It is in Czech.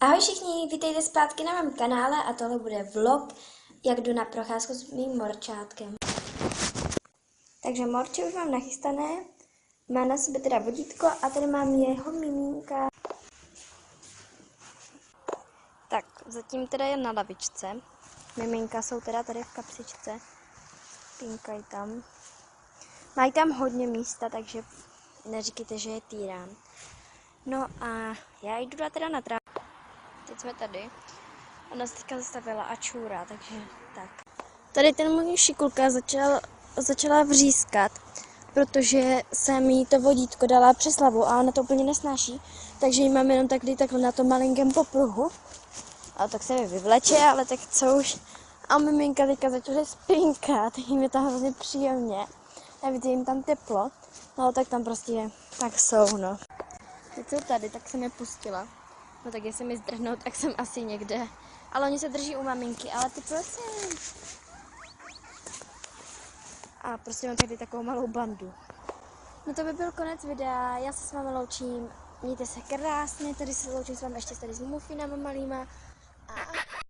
Ahoj všichni, vítejte zpátky na mém kanále a tohle bude vlog, jak jdu na procházku s mým morčátkem. Takže morče už mám nachystané, má na sobě teda vodítko a tady mám jeho mimínka. Tak, zatím teda je na lavičce, miminka jsou teda tady v kapsičce, spinkají tam. Mají tam hodně místa, takže neříkejte, že je týrán. No a já jdu teda na trávu. Teď jsme tady. Ona se teďka zastavila a čůrá, takže tak. Tady ten můj šikulka začala vřískat, protože jsem jí to vodítko dala přes hlavu a ona to úplně nesnáší, takže ji mám jenom takhle na tom malinkém popruhu. A tak se mi vyvleče, ale tak co už. A miminka teďka začala spinkat, jim je tam hrozně příjemně. A víte, jim tam teplo, no tak tam prostě tak jsou, no. Teď jsou tady, tak jsem je pustila. No tak jestli mi zdrhnou, tak jsem asi někde. Ale oni se drží u maminky, ale ty prosím. A prostě mám tady takovou malou bandu. No to by byl konec videa, já se s vámi loučím. Mějte se krásně, tady se loučím s vámi ještě tady s mufinama malýma. A